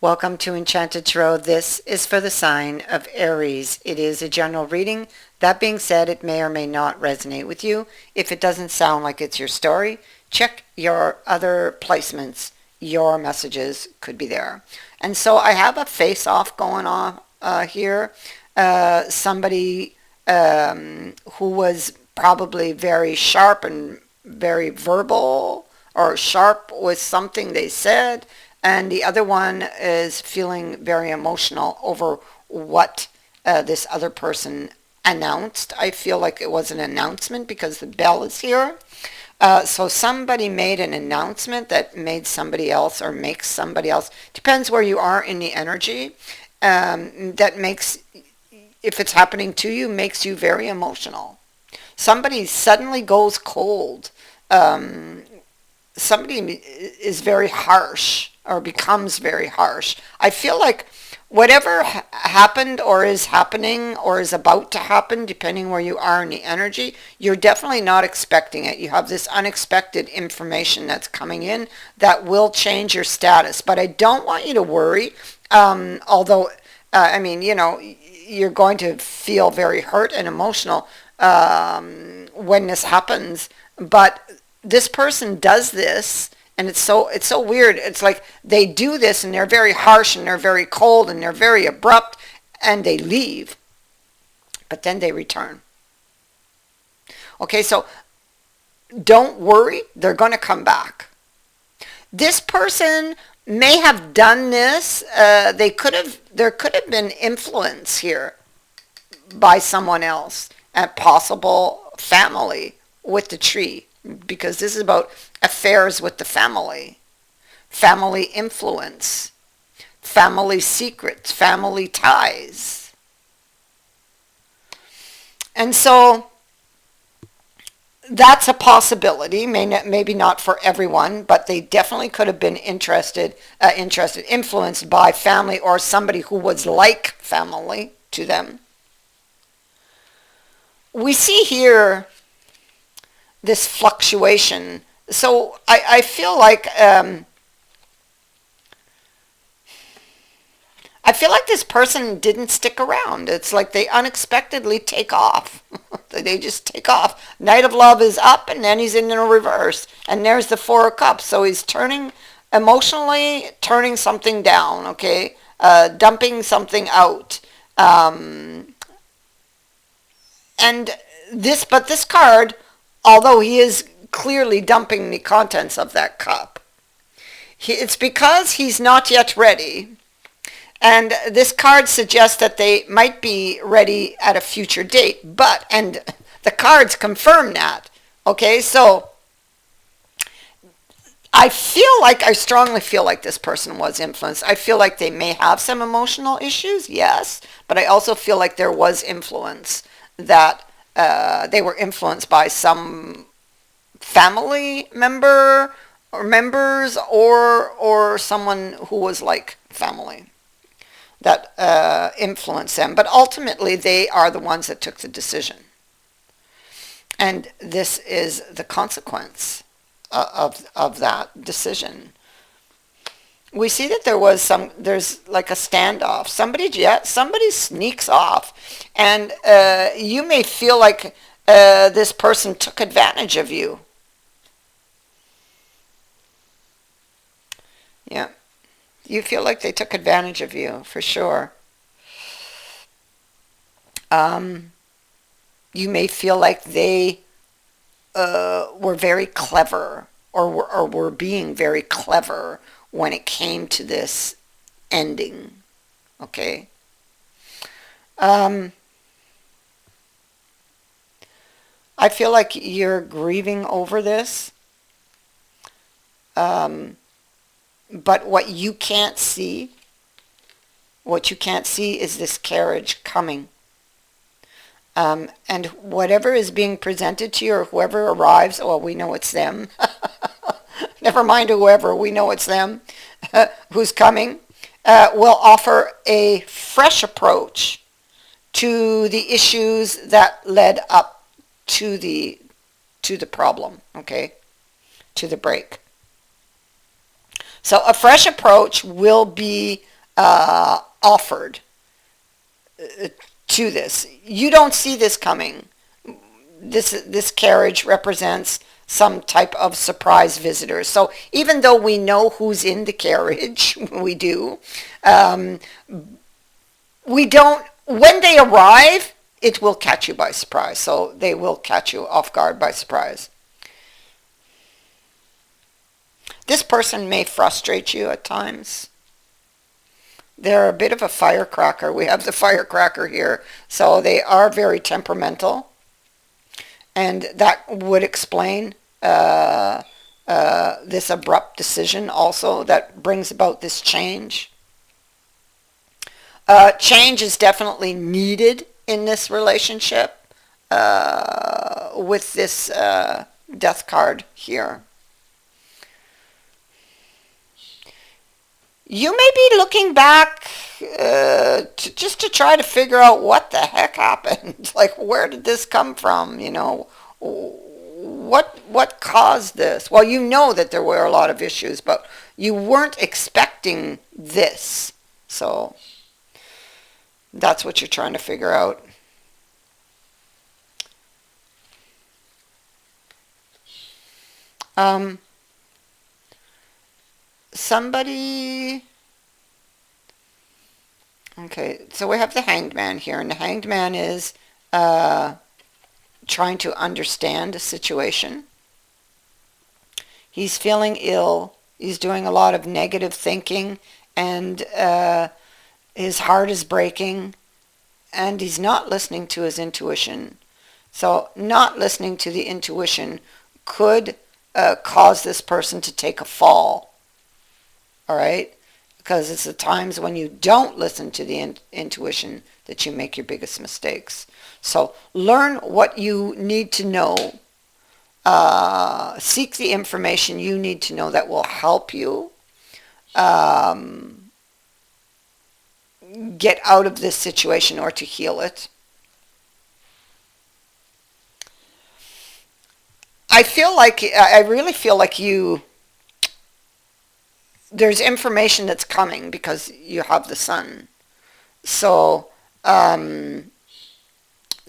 Welcome to Enchanted Tarot. This is for the sign of Aries. It is a general reading. That being said, it may or may not resonate with you. If it doesn't sound like it's your story, check your other placements. Your messages could be there. And so I have a face-off going on here. Somebody who was probably very sharp and very verbal or sharp with something they said, and the other one is feeling very emotional over what this other person announced. I feel like it was an announcement because the bell is here. So somebody made an announcement that made somebody else or makes somebody else, depends where you are in the energy, that makes, if it's happening to you, makes you very emotional. Somebody suddenly goes cold. Somebody is very harsh or becomes very harsh. I feel like whatever happened or is happening or is about to happen, depending where you are in the energy, you're definitely not expecting it. You have this unexpected information that's coming in that will change your status. But I don't want you to worry, although, I mean, you're going to feel very hurt and emotional when this happens. But this person does this, and it's so weird. It's like they do this and they're very harsh and they're very cold and they're very abrupt and they leave, but then they return. Okay, so don't worry, they're going to come back. This person may have done this. There could have been influence here by someone else, a possible family with the tree, because this is about affairs with the family influence, family secrets, family ties. And so that's a possibility, maybe not for everyone, but they definitely could have been influenced by family or somebody who was like family to them. We see here this fluctuation. So I feel like this person didn't stick around. It's like they unexpectedly take off. They just take off. Knight of Love is up and then he's in a reverse. And there's the Four of Cups. So he's emotionally turning something down, okay? Dumping something out. But this card, although he is clearly dumping the contents of that cup, it's because he's not yet ready. And this card suggests that they might be ready at a future date, and the cards confirm that. Okay, so I strongly feel like this person was influenced. I feel like they may have some emotional issues, yes, but I also feel like there was influence, that they were influenced by some family member or members or someone who was like family that influenced them. But ultimately, they are the ones that took the decision. And this is the consequence of that decision. We see that there's like a standoff. Somebody sneaks off. And you may feel like this person took advantage of you. Yeah. You feel like they took advantage of you, for sure. You may feel like they were very clever or were being very clever when it came to this ending. Okay? I feel like you're grieving over this. But what you can't see is this carriage coming. And whatever is being presented to you, or whoever arrives, well, we know it's them. Never mind whoever, we know it's them who's coming, will offer a fresh approach to the issues that led up to the problem, okay, to the break. So a fresh approach will be offered to this. You don't see this coming. This carriage represents some type of surprise visitor. So even though we know who's in the carriage, we do, um, we don't, when they arrive, it will catch you by surprise. So they will catch you off guard by surprise. This person may frustrate you at times. They're a bit of a firecracker. We have the firecracker here. So they are very temperamental. And that would explain this abrupt decision also that brings about this change. Change is definitely needed in this relationship with this death card here. You may be looking back just to try to figure out what the heck happened. Like, where did this come from? You know, what caused this? Well, you know that there were a lot of issues, but you weren't expecting this. So that's what you're trying to figure out. Um, somebody... Okay, so we have the Hanged Man here, and the Hanged Man is trying to understand a situation. He's feeling ill. He's doing a lot of negative thinking, and his heart is breaking, and he's not listening to his intuition. So not listening to the intuition could cause this person to take a fall. All right? Because it's the times when you don't listen to the intuition that you make your biggest mistakes. So learn what you need to know. Seek the information you need to know that will help you get out of this situation or to heal it. I really feel like there's information that's coming because you have the sun. So the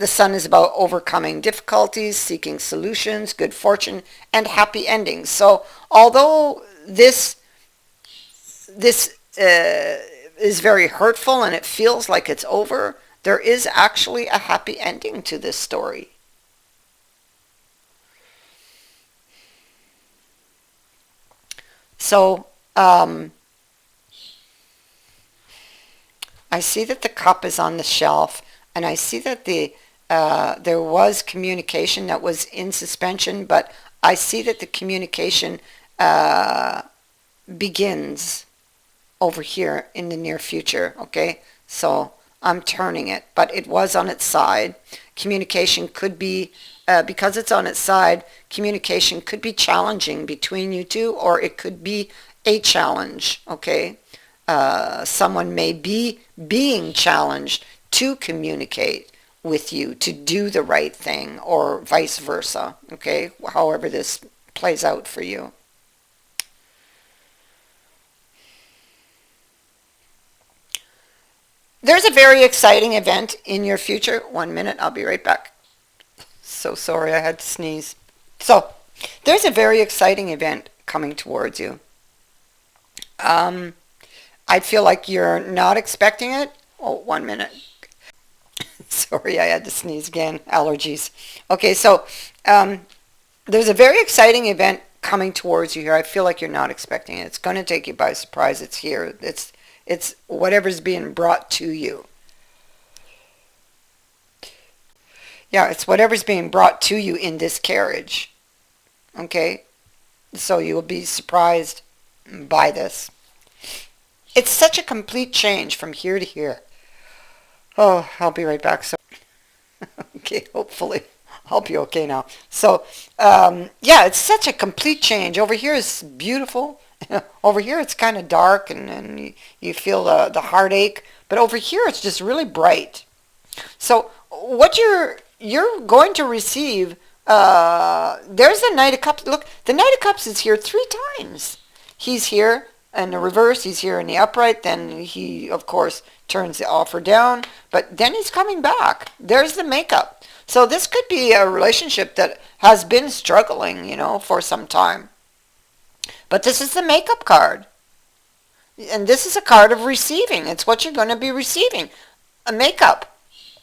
sun is about overcoming difficulties, seeking solutions, good fortune, and happy endings. So although this is very hurtful and it feels like it's over, there is actually a happy ending to this story. So I see that the cup is on the shelf, and I see that there was communication that was in suspension, but I see that the communication begins over here in the near future, okay? So I'm turning it, but it was on its side. Communication could be, because it's on its side, communication could be challenging between you two, or it could be a challenge, okay? Someone may be being challenged to communicate with you, to do the right thing, or vice versa, okay? However this plays out for you. There's a very exciting event in your future. 1 minute, I'll be right back. So sorry, I had to sneeze. So, there's a very exciting event coming towards you. I feel like you're not expecting it. Oh, 1 minute. Sorry, I had to sneeze again. Allergies. Okay, so there's a very exciting event coming towards you here. I feel like you're not expecting it. It's going to take you by surprise. It's here. It's whatever's being brought to you. Yeah, it's whatever's being brought to you in this carriage. Okay? So you will be surprised by this. It's such a complete change from here to here. Oh, I'll be right back. So, okay, hopefully I'll be okay now. So, yeah, it's such a complete change. Over here is beautiful. Over here it's kind of dark and you feel the heartache. But over here it's just really bright. So what you're going to receive, there's the Knight of Cups. Look, the Knight of Cups is here 3 times. He's here in the reverse, he's here in the upright, then he, of course, turns the offer down, but then he's coming back. There's the makeup. So this could be a relationship that has been struggling, for some time. But this is the makeup card. And this is a card of receiving. It's what you're going to be receiving. A makeup.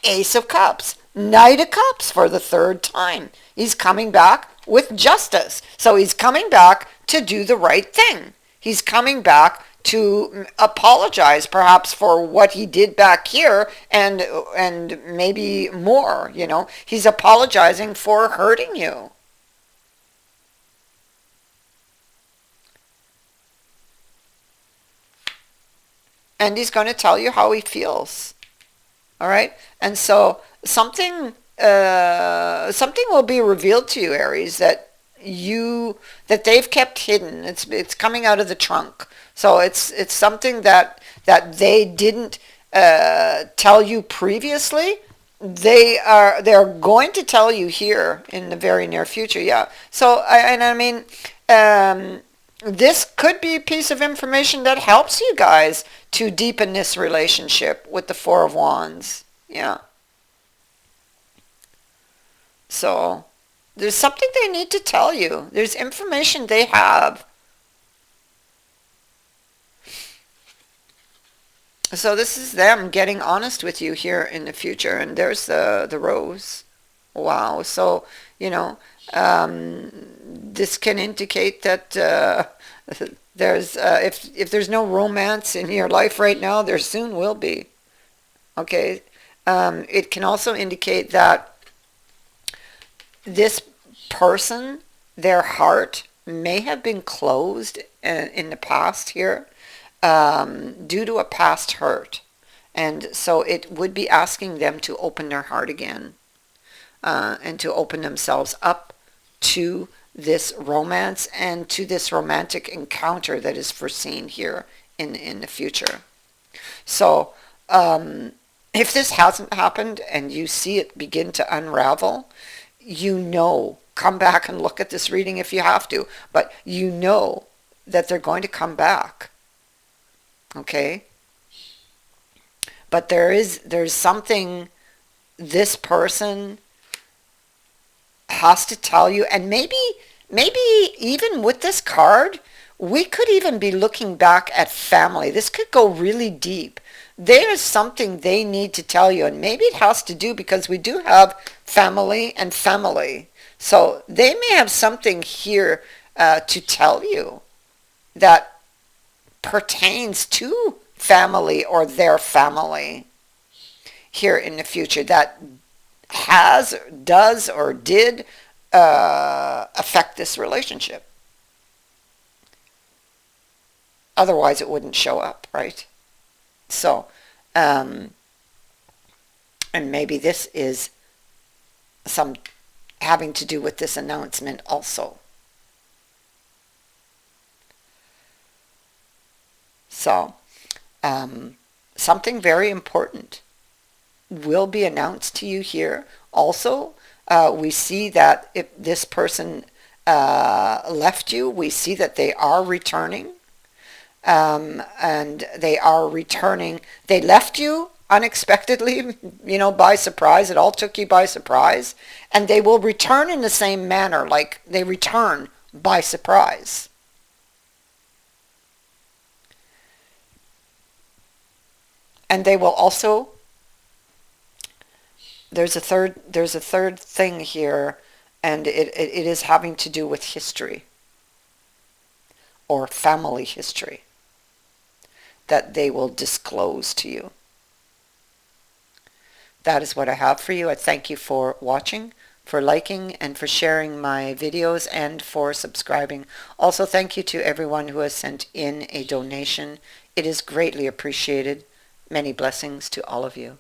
Ace of Cups. Knight of Cups for the third time. He's coming back with justice. So he's coming back to do the right thing. He's coming back to apologize perhaps for what he did back here and maybe more, He's apologizing for hurting you. And he's going to tell you how he feels. All right? And so something will be revealed to you, Aries, that they've kept hidden. It's coming out of the trunk. So it's something that they didn't tell you previously. They're going to tell you here in the very near future. Yeah. So this could be a piece of information that helps you guys to deepen this relationship with the Four of Wands. Yeah. So there's something they need to tell you. There's information they have. So this is them getting honest with you here in the future. And there's the rose. Wow. So, this can indicate that there's if there's no romance in your life right now, there soon will be. Okay. It can also indicate that this person, their heart may have been closed in the past here due to a past hurt. And so it would be asking them to open their heart again and to open themselves up to this romance and to this romantic encounter that is foreseen here in the future. So if this hasn't happened and you see it begin to unravel, come back and look at this reading if you have to, but that they're going to come back. Okay? But there's something this person has to tell you, and maybe even with this card, we could even be looking back at family. This could go really deep. There's something they need to tell you, and maybe it has to do because we do have family and family. So they may have something here to tell you that pertains to family or their family here in the future that does, or did affect this relationship. Otherwise, it wouldn't show up, right? So, and maybe this is some having to do with this announcement also. So, something very important will be announced to you here. Also, we see that if this person left you, we see that they are returning. And they are returning. They left you unexpectedly, by surprise. It all took you by surprise. And they will return in the same manner, like they return by surprise. And they will also, there's a third thing here, and it is having to do with history or family history that they will disclose to you. That is what I have for you. I thank you for watching, for liking, and for sharing my videos, and for subscribing. Also, thank you to everyone who has sent in a donation. It is greatly appreciated. Many blessings to all of you.